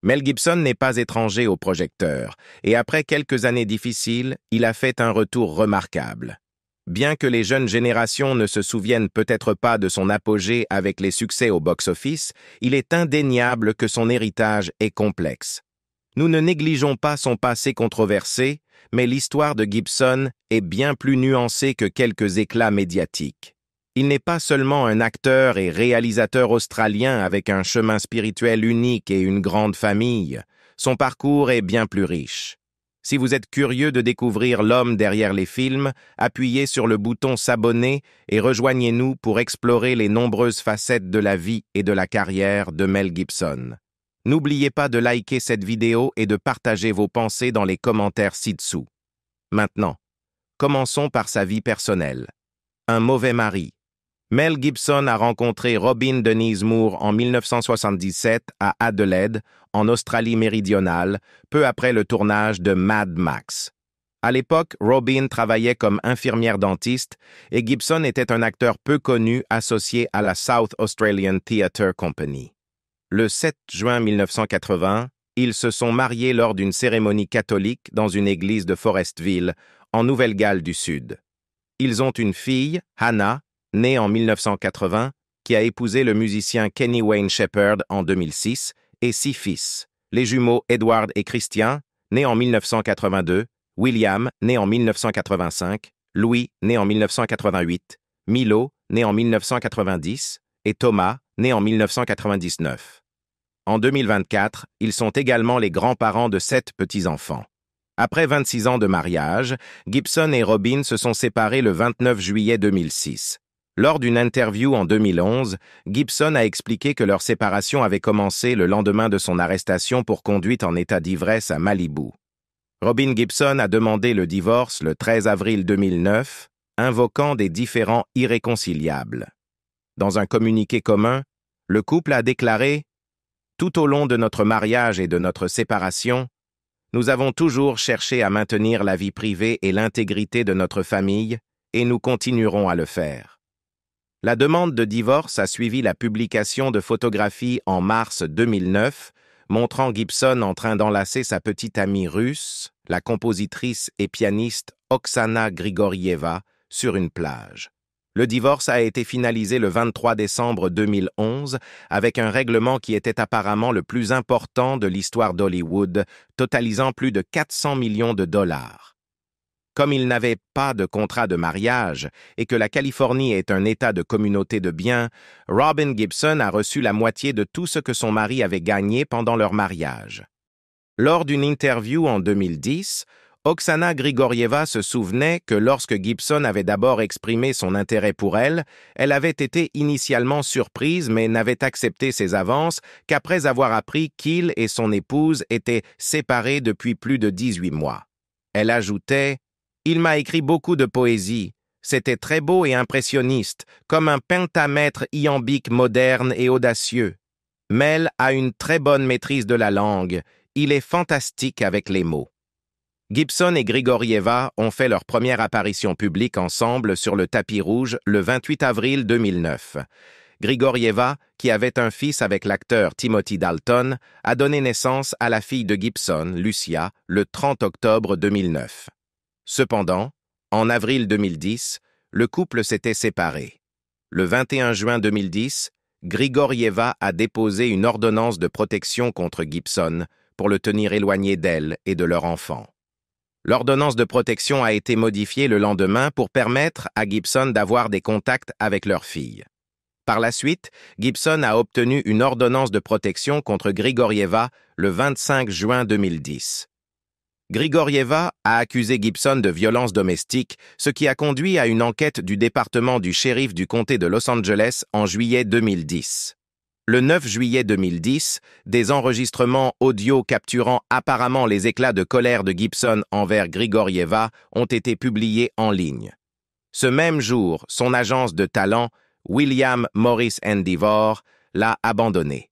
Mel Gibson n'est pas étranger au projecteur, et après quelques années difficiles, il a fait un retour remarquable. Bien que les jeunes générations ne se souviennent peut-être pas de son apogée avec les succès au box-office, il est indéniable que son héritage est complexe. Nous ne négligeons pas son passé controversé, mais l'histoire de Gibson est bien plus nuancée que quelques éclats médiatiques. Il n'est pas seulement un acteur et réalisateur australien avec un chemin spirituel unique et une grande famille. Son parcours est bien plus riche. Si vous êtes curieux de découvrir l'homme derrière les films, appuyez sur le bouton s'abonner et rejoignez-nous pour explorer les nombreuses facettes de la vie et de la carrière de Mel Gibson. N'oubliez pas de liker cette vidéo et de partager vos pensées dans les commentaires ci-dessous. Maintenant, commençons par sa vie personnelle. Un mauvais mari. Mel Gibson a rencontré Robin Denise Moore en 1977 à Adelaide, en Australie méridionale, peu après le tournage de Mad Max. À l'époque, Robin travaillait comme infirmière dentiste et Gibson était un acteur peu connu associé à la South Australian Theatre Company. Le 7 juin 1980, ils se sont mariés lors d'une cérémonie catholique dans une église de Forestville, en Nouvelle-Galles du Sud. Ils ont une fille, Hannah, née en 1980, qui a épousé le musicien Kenny Wayne Shepherd en 2006, et 6 fils, les jumeaux Edward et Christian, nés en 1982, William, né en 1985, Louis, né en 1988, Milo, né en 1990, et Thomas, né en 1999. En 2024, ils sont également les grands-parents de 7 petits-enfants. Après 26 ans de mariage, Gibson et Robin se sont séparés le 29 juillet 2006. Lors d'une interview en 2011, Gibson a expliqué que leur séparation avait commencé le lendemain de son arrestation pour conduite en état d'ivresse à Malibu. Robin Gibson a demandé le divorce le 13 avril 2009, invoquant des différends irréconciliables. Dans un communiqué commun, le couple a déclaré « Tout au long de notre mariage et de notre séparation, nous avons toujours cherché à maintenir la vie privée et l'intégrité de notre famille, et nous continuerons à le faire. » La demande de divorce a suivi la publication de photographies en mars 2009, montrant Gibson en train d'enlacer sa petite amie russe, la compositrice et pianiste Oksana Grigorieva, sur une plage. Le divorce a été finalisé le 23 décembre 2011 avec un règlement qui était apparemment le plus important de l'histoire d'Hollywood, totalisant plus de 400 millions de dollars. Comme il n'avait pas de contrat de mariage et que la Californie est un État de communauté de biens, Robin Gibson a reçu la moitié de tout ce que son mari avait gagné pendant leur mariage. Lors d'une interview en 2010, Oksana Grigorieva se souvenait que lorsque Gibson avait d'abord exprimé son intérêt pour elle, elle avait été initialement surprise mais n'avait accepté ses avances qu'après avoir appris qu'il et son épouse étaient séparés depuis plus de 18 mois. Elle ajoutait « Il m'a écrit beaucoup de poésie. C'était très beau et impressionniste, comme un pentamètre iambique moderne et audacieux. Mel a une très bonne maîtrise de la langue. Il est fantastique avec les mots. » Gibson et Grigorieva ont fait leur première apparition publique ensemble sur le tapis rouge le 28 avril 2009. Grigorieva, qui avait un fils avec l'acteur Timothy Dalton, a donné naissance à la fille de Gibson, Lucia, le 30 octobre 2009. Cependant, en avril 2010, le couple s'était séparé. Le 21 juin 2010, Grigorieva a déposé une ordonnance de protection contre Gibson pour le tenir éloigné d'elle et de leur enfant. L'ordonnance de protection a été modifiée le lendemain pour permettre à Gibson d'avoir des contacts avec leur fille. Par la suite, Gibson a obtenu une ordonnance de protection contre Grigorieva le 25 juin 2010. Grigorieva a accusé Gibson de violence domestique, ce qui a conduit à une enquête du département du shérif du comté de Los Angeles en juillet 2010. Le 9 juillet 2010, des enregistrements audio capturant apparemment les éclats de colère de Gibson envers Grigorieva ont été publiés en ligne. Ce même jour, son agence de talent, William Morris Endeavor, l'a abandonné.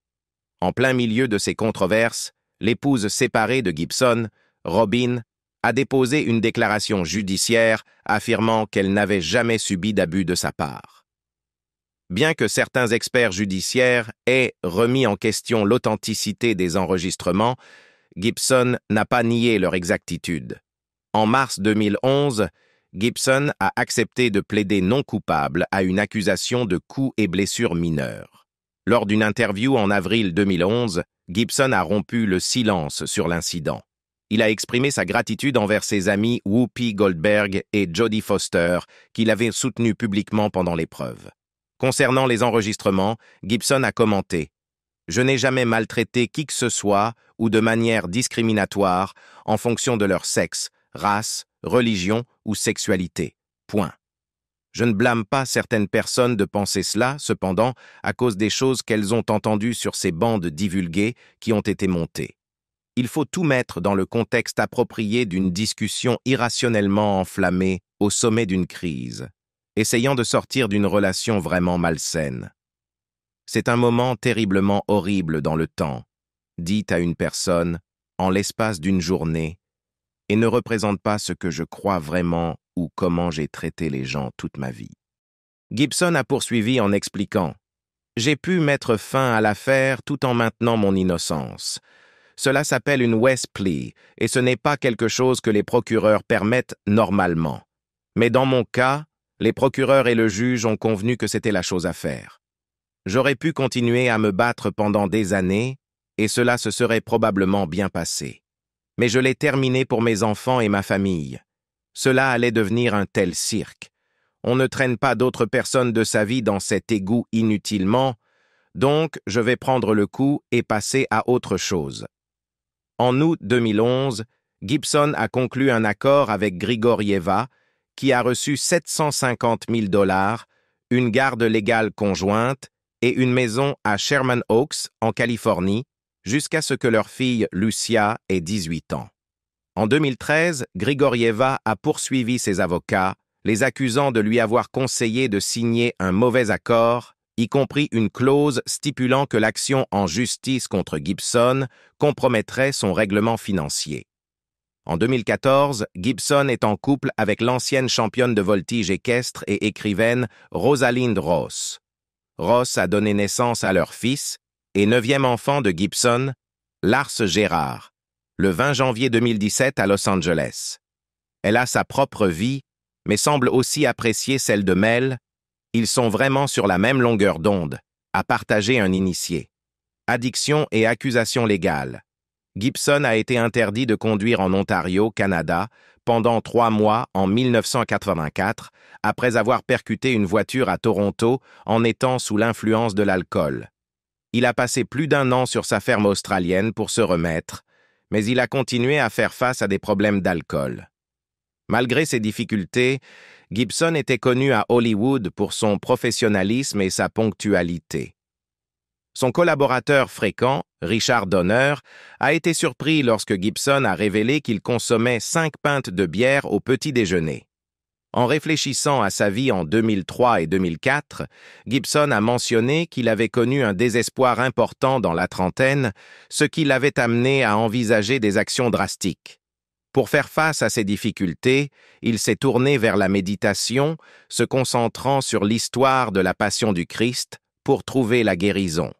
En plein milieu de ces controverses, l'épouse séparée de Gibson, Robin, a déposé une déclaration judiciaire affirmant qu'elle n'avait jamais subi d'abus de sa part. Bien que certains experts judiciaires aient remis en question l'authenticité des enregistrements, Gibson n'a pas nié leur exactitude. En mars 2011, Gibson a accepté de plaider non coupable à une accusation de coups et blessures mineures. Lors d'une interview en avril 2011, Gibson a rompu le silence sur l'incident. Il a exprimé sa gratitude envers ses amis Whoopi Goldberg et Jodie Foster, qui l'avaient soutenu publiquement pendant l'épreuve. Concernant les enregistrements, Gibson a commenté « Je n'ai jamais maltraité qui que ce soit ou de manière discriminatoire en fonction de leur sexe, race, religion ou sexualité. Point. Je ne blâme pas certaines personnes de penser cela, cependant, à cause des choses qu'elles ont entendues sur ces bandes divulguées qui ont été montées. Il faut tout mettre dans le contexte approprié d'une discussion irrationnellement enflammée au sommet d'une crise, essayant de sortir d'une relation vraiment malsaine. C'est un moment terriblement horrible dans le temps, dit à une personne, en l'espace d'une journée, et ne représente pas ce que je crois vraiment ou comment j'ai traité les gens toute ma vie. Gibson a poursuivi en expliquant « J'ai pu mettre fin à l'affaire tout en maintenant mon innocence. Cela s'appelle une West plea, et ce n'est pas quelque chose que les procureurs permettent normalement. Mais dans mon cas, les procureurs et le juge ont convenu que c'était la chose à faire. J'aurais pu continuer à me battre pendant des années, et cela se serait probablement bien passé. Mais je l'ai terminé pour mes enfants et ma famille. Cela allait devenir un tel cirque. On ne traîne pas d'autres personnes de sa vie dans cet égout inutilement, donc je vais prendre le coup et passer à autre chose. » En août 2011, Gibson a conclu un accord avec Grigorieva, qui a reçu 750 000 $, une garde légale conjointe et une maison à Sherman Oaks, en Californie, jusqu'à ce que leur fille Lucia ait 18 ans. En 2013, Grigorieva a poursuivi ses avocats, les accusant de lui avoir conseillé de signer un mauvais accord, y compris une clause stipulant que l'action en justice contre Gibson compromettrait son règlement financier. En 2014, Gibson est en couple avec l'ancienne championne de voltige équestre et écrivaine Rosalind Ross. Ross a donné naissance à leur fils et 9e enfant de Gibson, Lars Gérard, le 20 janvier 2017 à Los Angeles. Elle a sa propre vie, mais semble aussi apprécier celle de Mel. Ils sont vraiment sur la même longueur d'onde, à partager un initié. Addiction et accusation légale. Gibson a été interdit de conduire en Ontario, Canada, pendant 3 mois en 1984, après avoir percuté une voiture à Toronto en étant sous l'influence de l'alcool. Il a passé plus d'1 an sur sa ferme australienne pour se remettre, mais il a continué à faire face à des problèmes d'alcool. Malgré ces difficultés, Gibson était connu à Hollywood pour son professionnalisme et sa ponctualité. Son collaborateur fréquent, Richard Donner, a été surpris lorsque Gibson a révélé qu'il consommait 5 pintes de bière au petit déjeuner. En réfléchissant à sa vie en 2003 et 2004, Gibson a mentionné qu'il avait connu un désespoir important dans la trentaine, ce qui l'avait amené à envisager des actions drastiques. Pour faire face à ces difficultés, il s'est tourné vers la méditation, se concentrant sur l'histoire de la Passion du Christ pour trouver la guérison.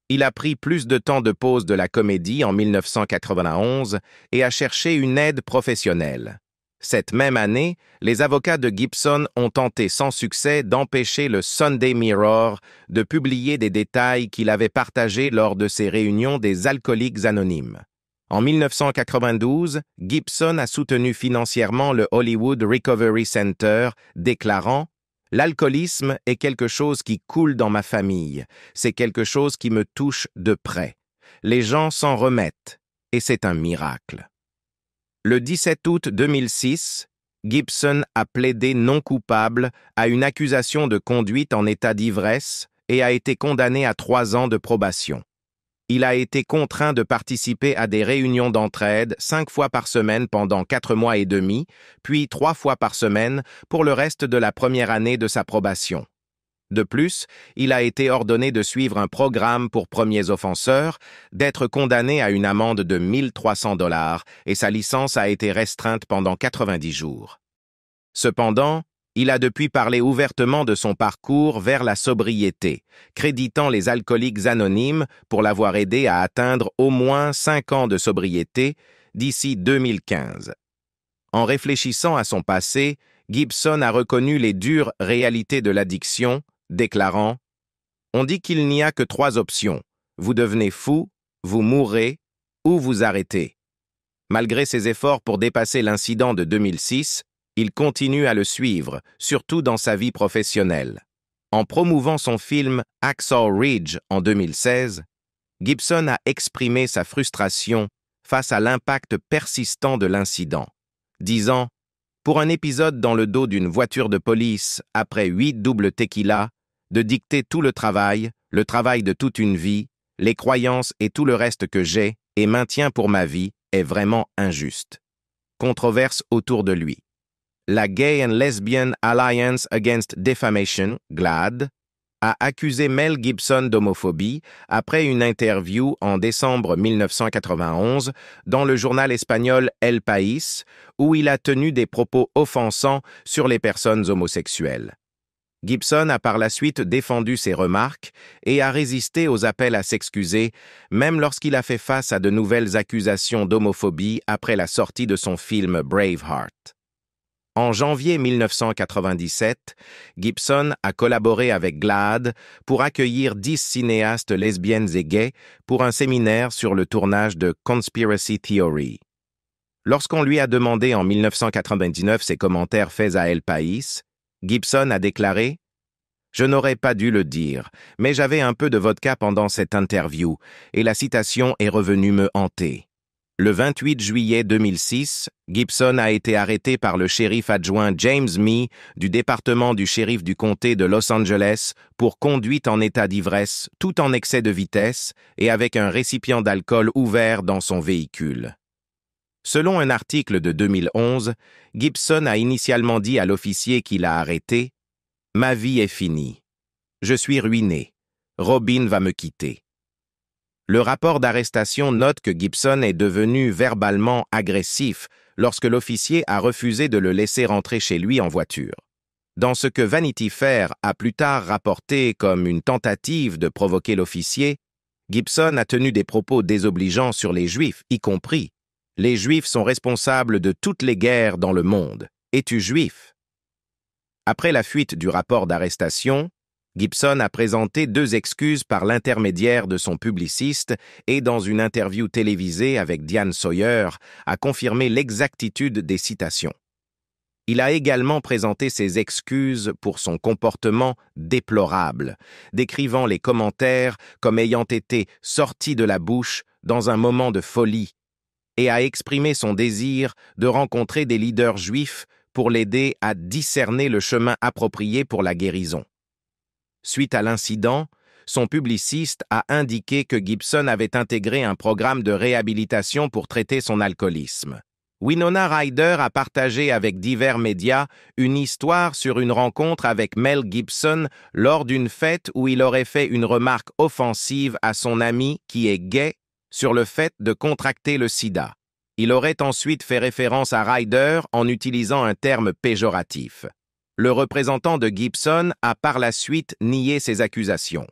Il a pris plus de temps de pause de la comédie en 1991 et a cherché une aide professionnelle. Cette même année, les avocats de Gibson ont tenté sans succès d'empêcher le Sunday Mirror de publier des détails qu'il avait partagés lors de ses réunions des Alcooliques Anonymes. En 1992, Gibson a soutenu financièrement le Hollywood Recovery Center, déclarant « L'alcoolisme est quelque chose qui coule dans ma famille, c'est quelque chose qui me touche de près. Les gens s'en remettent, et c'est un miracle. » Le 17 août 2006, Gibson a plaidé non coupable à une accusation de conduite en état d'ivresse et a été condamné à 3 ans de probation. Il a été contraint de participer à des réunions d'entraide 5 fois par semaine pendant 4 mois et demi, puis 3 fois par semaine pour le reste de la première année de sa probation. De plus, il a été ordonné de suivre un programme pour premiers offenseurs, d'être condamné à une amende de 1 300 $ et sa licence a été restreinte pendant 90 jours. Cependant, Il a depuis parlé ouvertement de son parcours vers la sobriété, créditant les alcooliques anonymes pour l'avoir aidé à atteindre au moins 5 ans de sobriété d'ici 2015. En réfléchissant à son passé, Gibson a reconnu les dures réalités de l'addiction, déclarant « On dit qu'il n'y a que 3 options. Vous devenez fou, vous mourrez ou vous arrêtez. » Malgré ses efforts pour dépasser l'incident de 2006, il continue à le suivre, surtout dans sa vie professionnelle. En promouvant son film Hacksaw Ridge en 2016, Gibson a exprimé sa frustration face à l'impact persistant de l'incident, disant « Pour un épisode dans le dos d'une voiture de police après 8 doubles tequila, de dicter tout le travail de toute une vie, les croyances et tout le reste que j'ai et maintiens pour ma vie est vraiment injuste. » Controverse autour de lui. La Gay and Lesbian Alliance Against Defamation, GLAAD, a accusé Mel Gibson d'homophobie après une interview en décembre 1991 dans le journal espagnol El País, où il a tenu des propos offensants sur les personnes homosexuelles. Gibson a par la suite défendu ses remarques et a résisté aux appels à s'excuser, même lorsqu'il a fait face à de nouvelles accusations d'homophobie après la sortie de son film Braveheart. En janvier 1997, Gibson a collaboré avec GLAAD pour accueillir 10 cinéastes lesbiennes et gays pour un séminaire sur le tournage de Conspiracy Theory. Lorsqu'on lui a demandé en 1999 ses commentaires faits à El País, Gibson a déclaré « Je n'aurais pas dû le dire, mais j'avais un peu de vodka pendant cette interview et la citation est revenue me hanter. » Le 28 juillet 2006, Gibson a été arrêté par le shérif adjoint James Mee du département du shérif du comté de Los Angeles pour conduite en état d'ivresse, tout en excès de vitesse et avec un récipient d'alcool ouvert dans son véhicule. Selon un article de 2011, Gibson a initialement dit à l'officier qui l'a arrêté « Ma vie est finie. Je suis ruiné. Robin va me quitter. » Le rapport d'arrestation note que Gibson est devenu verbalement agressif lorsque l'officier a refusé de le laisser rentrer chez lui en voiture. Dans ce que Vanity Fair a plus tard rapporté comme une tentative de provoquer l'officier, Gibson a tenu des propos désobligeants sur les Juifs, y compris « Les Juifs sont responsables de toutes les guerres dans le monde. Es-tu juif ?» Après la fuite du rapport d'arrestation, Gibson a présenté 2 excuses par l'intermédiaire de son publiciste et dans une interview télévisée avec Diane Sawyer, a confirmé l'exactitude des citations. Il a également présenté ses excuses pour son comportement déplorable, décrivant les commentaires comme ayant été sortis de la bouche dans un moment de folie, et a exprimé son désir de rencontrer des leaders juifs pour l'aider à discerner le chemin approprié pour la guérison. Suite à l'incident, son publiciste a indiqué que Gibson avait intégré un programme de réhabilitation pour traiter son alcoolisme. Winona Ryder a partagé avec divers médias une histoire sur une rencontre avec Mel Gibson lors d'une fête où il aurait fait une remarque offensive à son ami qui est gay sur le fait de contracter le sida. Il aurait ensuite fait référence à Ryder en utilisant un terme péjoratif. Le représentant de Gibson a par la suite nié ces accusations.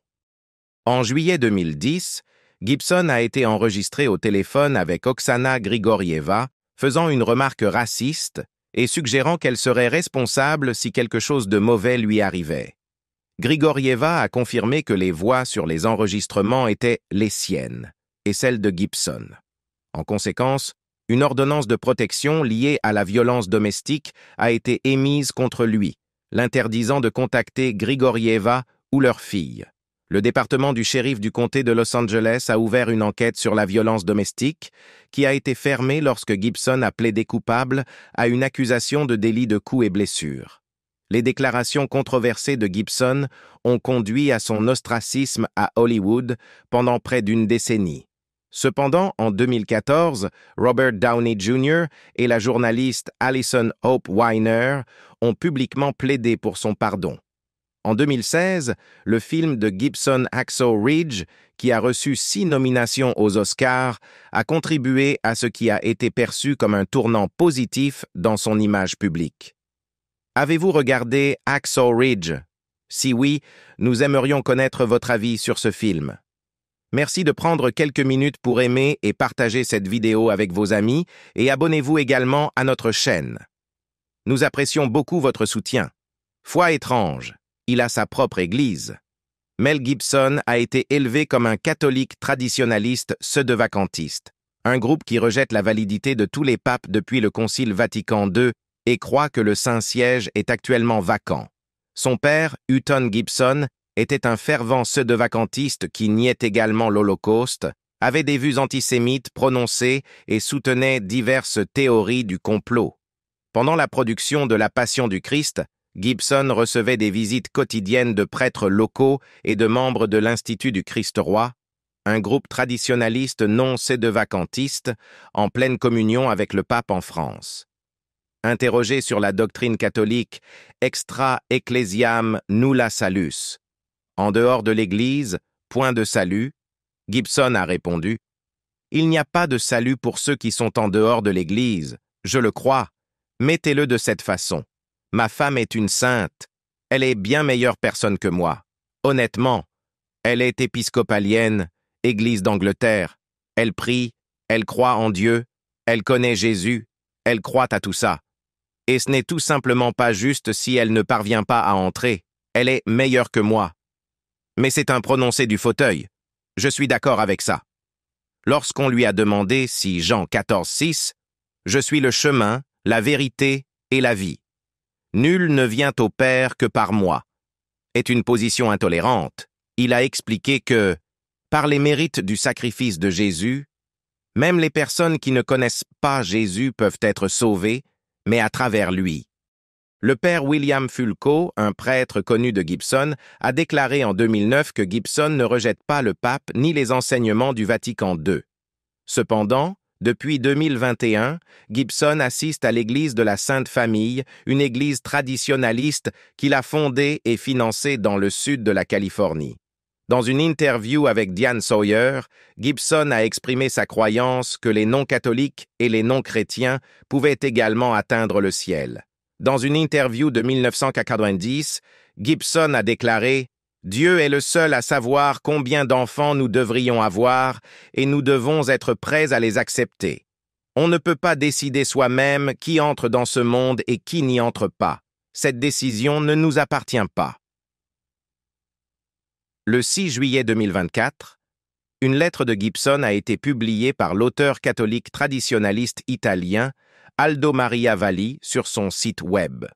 En juillet 2010, Gibson a été enregistré au téléphone avec Oksana Grigorieva, faisant une remarque raciste et suggérant qu'elle serait responsable si quelque chose de mauvais lui arrivait. Grigorieva a confirmé que les voix sur les enregistrements étaient les siennes et celles de Gibson. En conséquence, une ordonnance de protection liée à la violence domestique a été émise contre lui, l'interdisant de contacter Grigorieva ou leur fille. Le département du shérif du comté de Los Angeles a ouvert une enquête sur la violence domestique qui a été fermée lorsque Gibson a plaidé coupable à une accusation de délit de coups et blessures. Les déclarations controversées de Gibson ont conduit à son ostracisme à Hollywood pendant près d'une décennie. Cependant, en 2014, Robert Downey Jr. et la journaliste Alison Hope Weiner ont publiquement plaidé pour son pardon. En 2016, le film de Gibson Hacksaw Ridge, qui a reçu 6 nominations aux Oscars, a contribué à ce qui a été perçu comme un tournant positif dans son image publique. Avez-vous regardé Hacksaw Ridge? Si oui, nous aimerions connaître votre avis sur ce film. Merci de prendre quelques minutes pour aimer et partager cette vidéo avec vos amis et abonnez-vous également à notre chaîne. Nous apprécions beaucoup votre soutien. Foi étrange, il a sa propre église. Mel Gibson a été élevé comme un catholique traditionnaliste pseudo-vacantiste, un groupe qui rejette la validité de tous les papes depuis le Concile Vatican II et croit que le Saint-Siège est actuellement vacant. Son père, Hutton Gibson, était un fervent pseudo-vacantiste qui niait également l'Holocauste, avait des vues antisémites prononcées et soutenait diverses théories du complot. Pendant la production de La Passion du Christ, Gibson recevait des visites quotidiennes de prêtres locaux et de membres de l'Institut du Christ-Roi, un groupe traditionnaliste non pseudo-vacantiste en pleine communion avec le pape en France. Interrogé sur la doctrine catholique extra ecclesiam nulla salus, en dehors de l'Église, point de salut, Gibson a répondu « Il n'y a pas de salut pour ceux qui sont en dehors de l'Église, je le crois, mettez-le de cette façon. Ma femme est une sainte, elle est bien meilleure personne que moi. Honnêtement, elle est épiscopalienne, Église d'Angleterre, elle prie, elle croit en Dieu, elle connaît Jésus, elle croit à tout ça. Et ce n'est tout simplement pas juste si elle ne parvient pas à entrer, elle est meilleure que moi. Mais c'est un prononcé du fauteuil. Je suis d'accord avec ça. Lorsqu'on lui a demandé si Jean 14,6 « Je suis le chemin, la vérité et la vie. Nul ne vient au Père que par moi » est une position intolérante. Il a expliqué que, par les mérites du sacrifice de Jésus, même les personnes qui ne connaissent pas Jésus peuvent être sauvées, mais à travers lui. Le père William Fulco, un prêtre connu de Gibson, a déclaré en 2009 que Gibson ne rejette pas le pape ni les enseignements du Vatican II. Cependant, depuis 2021, Gibson assiste à l'église de la Sainte Famille, une église traditionnaliste qu'il a fondée et financée dans le sud de la Californie. Dans une interview avec Diane Sawyer, Gibson a exprimé sa croyance que les non-catholiques et les non-chrétiens pouvaient également atteindre le ciel. Dans une interview de 1990, Gibson a déclaré « Dieu est le seul à savoir combien d'enfants nous devrions avoir et nous devons être prêts à les accepter. On ne peut pas décider soi-même qui entre dans ce monde et qui n'y entre pas. Cette décision ne nous appartient pas. » Le 6 juillet 2024, une lettre de Gibson a été publiée par l'auteur catholique traditionnaliste italien Aldo Maria Valli sur son site web.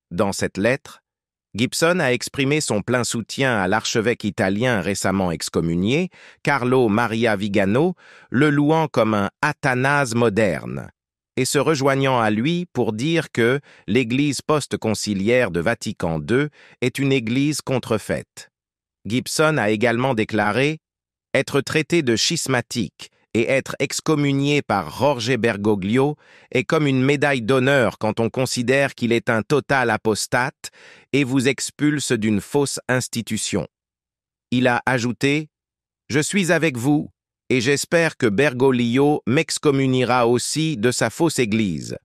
Dans cette lettre, Gibson a exprimé son plein soutien à l'archevêque italien récemment excommunié, Carlo Maria Vigano, le louant comme un Athanase moderne, et se rejoignant à lui pour dire que l'Église post-conciliaire de Vatican II est une Église contrefaite. Gibson a également déclaré « Être traité de schismatique et être excommunié par Jorge Bergoglio est comme une médaille d'honneur quand on considère qu'il est un total apostate et vous expulse d'une fausse institution. » Il a ajouté « Je suis avec vous et j'espère que Bergoglio m'excommuniera aussi de sa fausse église. »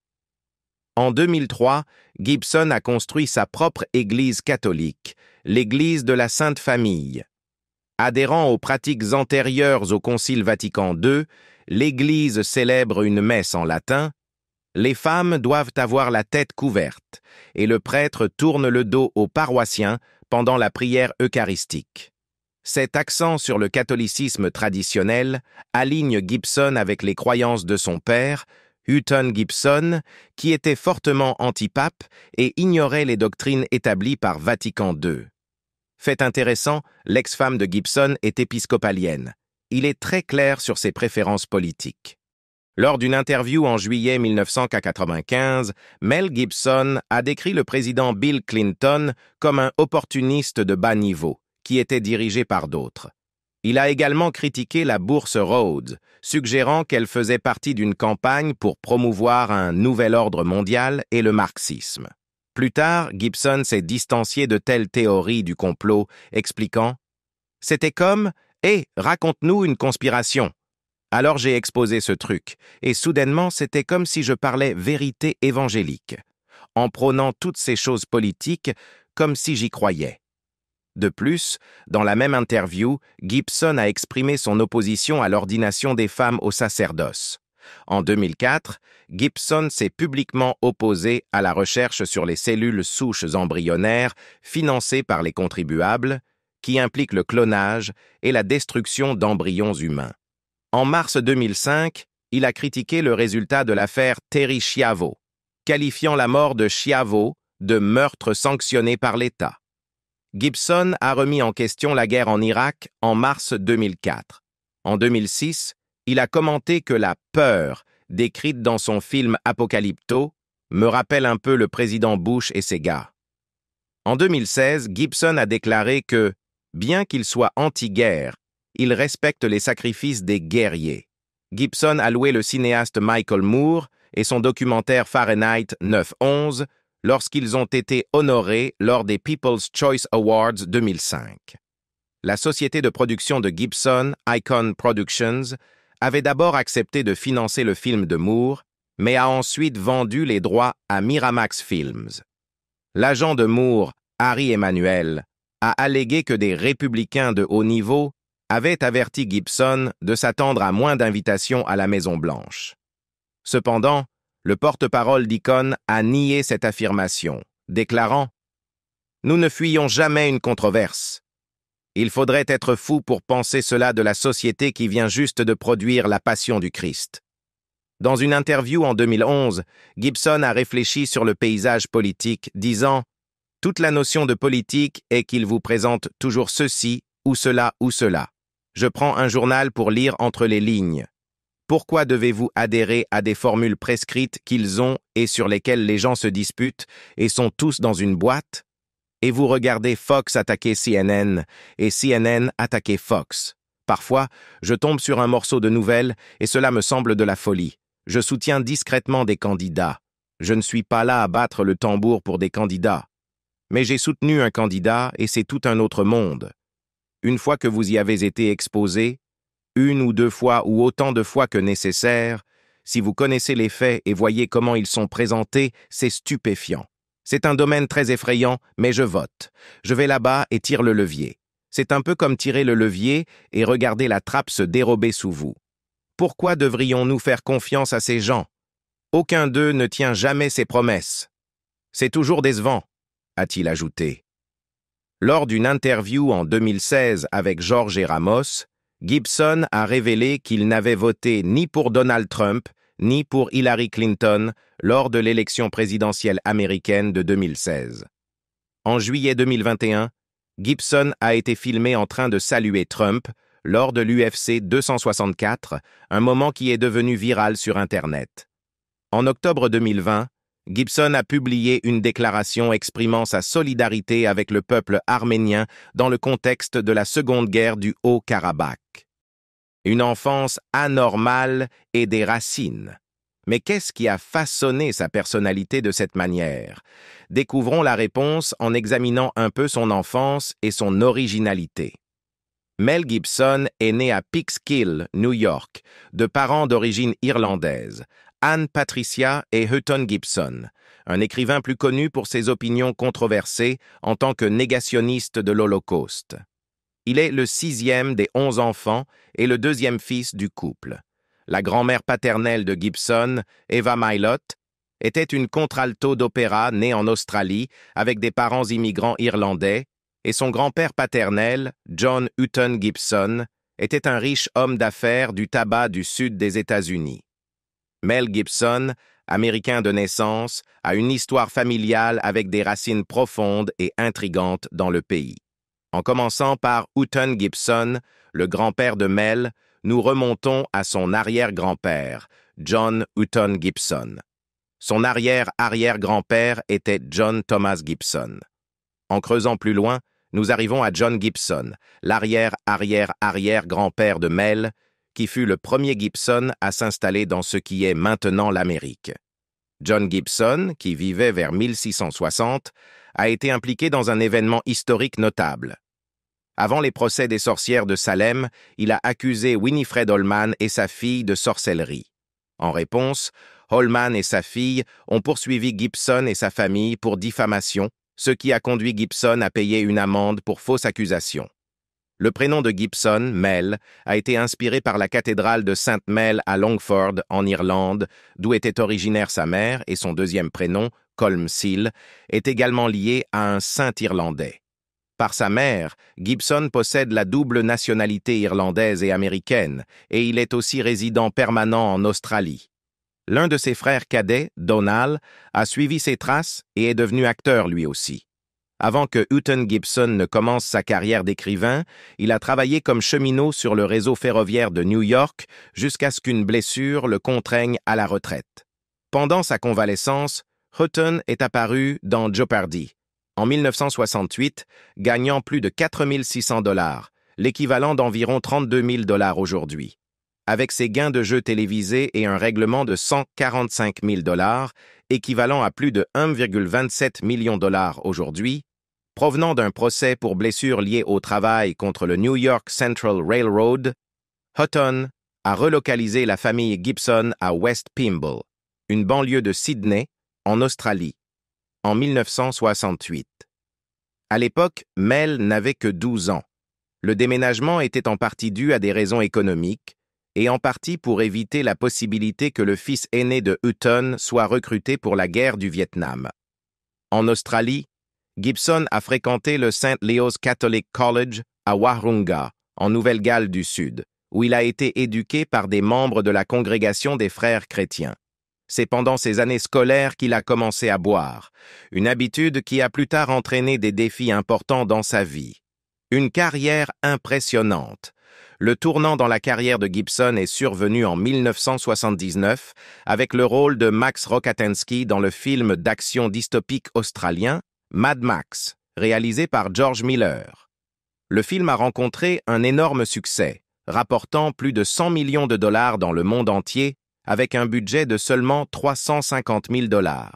En 2003, Gibson a construit sa propre église catholique, l'église de la Sainte Famille. Adhérant aux pratiques antérieures au Concile Vatican II, l'Église célèbre une messe en latin. Les femmes doivent avoir la tête couverte et le prêtre tourne le dos aux paroissiens pendant la prière eucharistique. Cet accent sur le catholicisme traditionnel aligne Gibson avec les croyances de son père, Hutton Gibson, qui était fortement anti-pape et ignorait les doctrines établies par Vatican II. Fait intéressant, l'ex-femme de Gibson est épiscopalienne. Il est très clair sur ses préférences politiques. Lors d'une interview en juillet 1995, Mel Gibson a décrit le président Bill Clinton comme un opportuniste de bas niveau, qui était dirigé par d'autres. Il a également critiqué la bourse Rhodes, suggérant qu'elle faisait partie d'une campagne pour promouvoir un nouvel ordre mondial et le marxisme. Plus tard, Gibson s'est distancié de telles théories du complot, expliquant « C'était comme « Hé, raconte-nous une conspiration !» Alors j'ai exposé ce truc, et soudainement c'était comme si je parlais vérité évangélique. en prônant toutes ces choses politiques comme si j'y croyais. De plus, dans la même interview, Gibson a exprimé son opposition à l'ordination des femmes au sacerdoce. En 2004, Gibson s'est publiquement opposé à la recherche sur les cellules souches embryonnaires financées par les contribuables, qui implique le clonage et la destruction d'embryons humains. En mars 2005, il a critiqué le résultat de l'affaire Terry Schiavo, qualifiant la mort de Schiavo de meurtre sanctionné par l'État. Gibson a remis en question la guerre en Irak en mars 2004. En 2006, il a commenté que la peur, décrite dans son film Apocalypto, me rappelle un peu le président Bush et ses gars. En 2016, Gibson a déclaré que, bien qu'il soit anti-guerre, il respecte les sacrifices des guerriers. Gibson a loué le cinéaste Michael Moore et son documentaire Fahrenheit 9/11 lorsqu'ils ont été honorés lors des People's Choice Awards 2005. La société de production de Gibson, Icon Productions, avait d'abord accepté de financer le film de Moore, mais a ensuite vendu les droits à Miramax Films. L'agent de Moore, Harry Emanuel, a allégué que des républicains de haut niveau avaient averti Gibson de s'attendre à moins d'invitations à la Maison-Blanche. Cependant, le porte-parole d'Icon a nié cette affirmation, déclarant « Nous ne fuyons jamais une controverse. Il faudrait être fou pour penser cela de la société qui vient juste de produire La Passion du Christ. » Dans une interview en 2011, Gibson a réfléchi sur le paysage politique, disant « Toute la notion de politique est qu'il vous présente toujours ceci ou cela ou cela. Je prends un journal pour lire entre les lignes. Pourquoi devez-vous adhérer à des formules prescrites qu'ils ont et sur lesquelles les gens se disputent et sont tous dans une boîte? Et vous regardez Fox attaquer CNN et CNN attaquer Fox. Parfois, je tombe sur un morceau de nouvelles et cela me semble de la folie. Je soutiens discrètement des candidats. Je ne suis pas là à battre le tambour pour des candidats. Mais j'ai soutenu un candidat et c'est tout un autre monde. Une fois que vous y avez été exposé, une ou deux fois ou autant de fois que nécessaire, si vous connaissez les faits et voyez comment ils sont présentés, c'est stupéfiant. C'est un domaine très effrayant, mais je vote. Je vais là-bas et tire le levier. C'est un peu comme tirer le levier et regarder la trappe se dérober sous vous. Pourquoi devrions-nous faire confiance à ces gens? Aucun d'eux ne tient jamais ses promesses. C'est toujours décevant, a-t-il ajouté. Lors d'une interview en 2016 avec Jorge Ramos, Gibson a révélé qu'il n'avait voté ni pour Donald Trump ni pour Hillary Clinton lors de l'élection présidentielle américaine de 2016. En juillet 2021, Gibson a été filmé en train de saluer Trump lors de l'UFC 264, un moment qui est devenu viral sur Internet. En octobre 2020, Gibson a publié une déclaration exprimant sa solidarité avec le peuple arménien dans le contexte de la Seconde Guerre du Haut-Karabakh. Une enfance anormale et des racines. Mais qu'est-ce qui a façonné sa personnalité de cette manière? Découvrons la réponse en examinant un peu son enfance et son originalité. Mel Gibson est né à Peekskill, New York, de parents d'origine irlandaise, Anne Patricia et Hutton Gibson, un écrivain plus connu pour ses opinions controversées en tant que négationniste de l'Holocauste. Il est le 6e des 11 enfants et le 2e fils du couple. La grand-mère paternelle de Gibson, Eva Mylott, était une contralto d'opéra née en Australie avec des parents immigrants irlandais, et son grand-père paternel, John Hutton Gibson, était un riche homme d'affaires du tabac du sud des États-Unis. Mel Gibson, américain de naissance, a une histoire familiale avec des racines profondes et intrigantes dans le pays. En commençant par Hutton Gibson, le grand-père de Mel, nous remontons à son arrière-grand-père, John Hutton Gibson. Son arrière-arrière-grand-père était John Thomas Gibson. En creusant plus loin, nous arrivons à John Gibson, l'arrière-arrière-arrière-grand-père de Mel, qui fut le premier Gibson à s'installer dans ce qui est maintenant l'Amérique. John Gibson, qui vivait vers 1660, a été impliqué dans un événement historique notable. Avant les procès des sorcières de Salem, il a accusé Winifred Holman et sa fille de sorcellerie. En réponse, Holman et sa fille ont poursuivi Gibson et sa famille pour diffamation, ce qui a conduit Gibson à payer une amende pour fausse accusation. Le prénom de Gibson, Mel, a été inspiré par la cathédrale de Sainte Mel à Longford, en Irlande, d'où était originaire sa mère, et son deuxième prénom, Colmcille, est également lié à un saint irlandais. Par sa mère, Gibson possède la double nationalité irlandaise et américaine, et il est aussi résident permanent en Australie. L'un de ses frères cadets, Donald, a suivi ses traces et est devenu acteur lui aussi. Avant que Hutton Gibson ne commence sa carrière d'écrivain, il a travaillé comme cheminot sur le réseau ferroviaire de New York jusqu'à ce qu'une blessure le contraigne à la retraite. Pendant sa convalescence, Hutton est apparu dans Jeopardy! En 1968, gagnant plus de 4 600 $, l'équivalent d'environ 32 000 $ aujourd'hui. Avec ses gains de jeux télévisés et un règlement de 145 000 $, équivalent à plus de 1,27 million de $ aujourd'hui, provenant d'un procès pour blessures liées au travail contre le New York Central Railroad, Hutton a relocalisé la famille Gibson à West Pymble, une banlieue de Sydney, en Australie, en 1968. À l'époque, Mel n'avait que 12 ans. Le déménagement était en partie dû à des raisons économiques, et en partie pour éviter la possibilité que le fils aîné de Hutton soit recruté pour la guerre du Vietnam. En Australie, Gibson a fréquenté le St. Leo's Catholic College à Wahroonga, en Nouvelle-Galles du Sud, où il a été éduqué par des membres de la congrégation des frères chrétiens. C'est pendant ses années scolaires qu'il a commencé à boire, une habitude qui a plus tard entraîné des défis importants dans sa vie. Une carrière impressionnante. Le tournant dans la carrière de Gibson est survenu en 1979 avec le rôle de Max Rokatansky dans le film d'action dystopique australien Mad Max, réalisé par George Miller. Le film a rencontré un énorme succès, rapportant plus de 100 millions de dollars dans le monde entier avec un budget de seulement 350 000 $.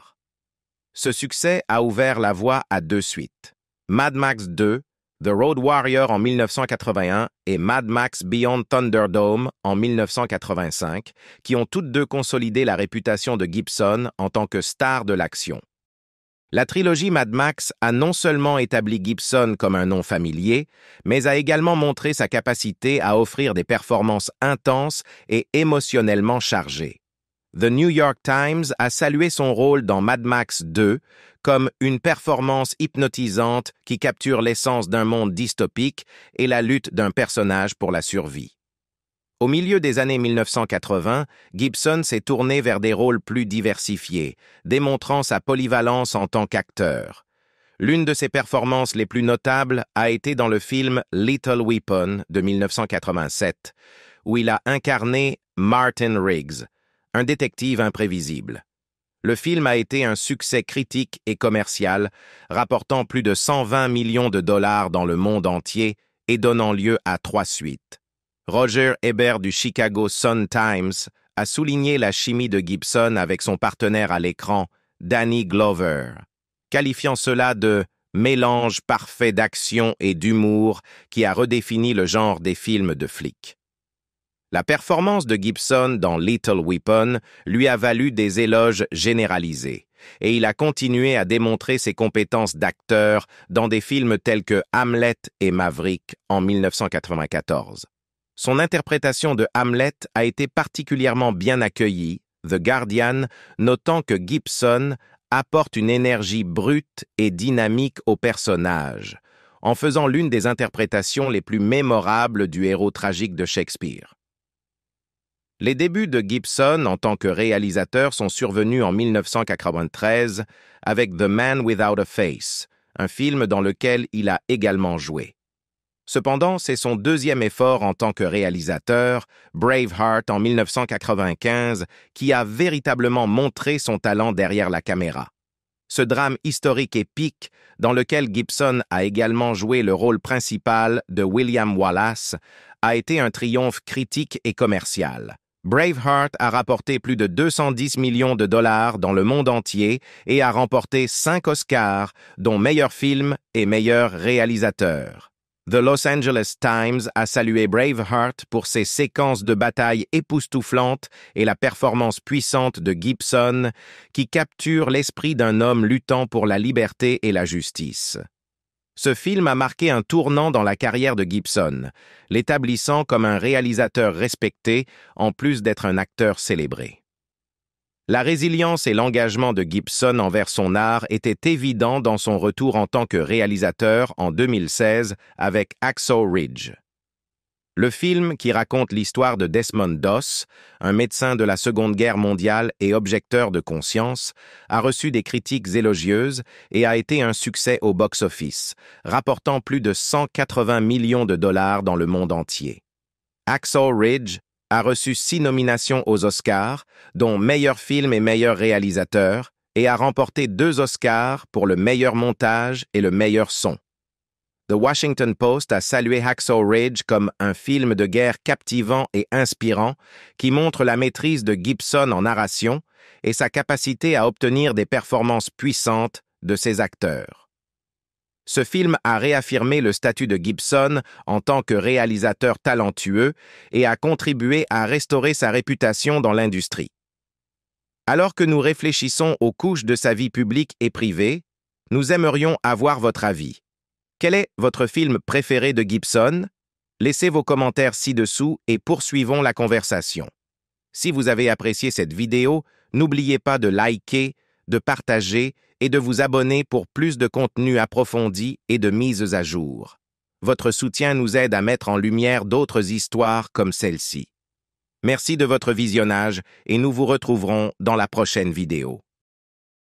Ce succès a ouvert la voie à 2 suites. Mad Max 2, The Road Warrior en 1981 et Mad Max Beyond Thunderdome en 1985, qui ont toutes deux consolidé la réputation de Gibson en tant que star de l'action. La trilogie Mad Max a non seulement établi Gibson comme un nom familier, mais a également montré sa capacité à offrir des performances intenses et émotionnellement chargées. The New York Times a salué son rôle dans Mad Max 2 comme une performance hypnotisante qui capture l'essence d'un monde dystopique et la lutte d'un personnage pour la survie. Au milieu des années 1980, Gibson s'est tourné vers des rôles plus diversifiés, démontrant sa polyvalence en tant qu'acteur. L'une de ses performances les plus notables a été dans le film Lethal Weapon de 1987, où il a incarné Martin Riggs, un détective imprévisible. Le film a été un succès critique et commercial, rapportant plus de 120 millions de dollars dans le monde entier et donnant lieu à 3 suites. Roger Ebert du Chicago Sun-Times a souligné la chimie de Gibson avec son partenaire à l'écran, Danny Glover, qualifiant cela de « mélange parfait d'action et d'humour qui a redéfini le genre des films de flics ». La performance de Gibson dans Lethal Weapon lui a valu des éloges généralisés, et il a continué à démontrer ses compétences d'acteur dans des films tels que Hamlet et Maverick en 1994. Son interprétation de Hamlet a été particulièrement bien accueillie, The Guardian notant que Gibson apporte une énergie brute et dynamique au personnage, en faisant l'une des interprétations les plus mémorables du héros tragique de Shakespeare. Les débuts de Gibson en tant que réalisateur sont survenus en 1993 avec The Man Without a Face, un film dans lequel il a également joué. Cependant, c'est son deuxième effort en tant que réalisateur, Braveheart en 1995, qui a véritablement montré son talent derrière la caméra. Ce drame historique épique, dans lequel Gibson a également joué le rôle principal de William Wallace, a été un triomphe critique et commercial. Braveheart a rapporté plus de 210 millions de dollars dans le monde entier et a remporté 5 Oscars, dont meilleur film et meilleur réalisateur. The Los Angeles Times a salué Braveheart pour ses séquences de bataille époustouflantes et la performance puissante de Gibson qui capture l'esprit d'un homme luttant pour la liberté et la justice. Ce film a marqué un tournant dans la carrière de Gibson, l'établissant comme un réalisateur respecté en plus d'être un acteur célébré. La résilience et l'engagement de Gibson envers son art étaient évidents dans son retour en tant que réalisateur en 2016 avec Hacksaw Ridge. Le film, qui raconte l'histoire de Desmond Doss, un médecin de la Seconde Guerre mondiale et objecteur de conscience, a reçu des critiques élogieuses et a été un succès au box-office, rapportant plus de 180 millions de dollars dans le monde entier. Hacksaw Ridge a reçu 6 nominations aux Oscars, dont meilleur film et meilleur réalisateur, et a remporté 2 Oscars pour le meilleur montage et le meilleur son. The Washington Post a salué Hacksaw Ridge comme un film de guerre captivant et inspirant qui montre la maîtrise de Gibson en narration et sa capacité à obtenir des performances puissantes de ses acteurs. Ce film a réaffirmé le statut de Gibson en tant que réalisateur talentueux et a contribué à restaurer sa réputation dans l'industrie. Alors que nous réfléchissons aux couches de sa vie publique et privée, nous aimerions avoir votre avis. Quel est votre film préféré de Gibson? Laissez vos commentaires ci-dessous et poursuivons la conversation. Si vous avez apprécié cette vidéo, n'oubliez pas de liker, de partager et de vous abonner pour plus de contenu approfondi et de mises à jour. Votre soutien nous aide à mettre en lumière d'autres histoires comme celle-ci. Merci de votre visionnage et nous vous retrouverons dans la prochaine vidéo.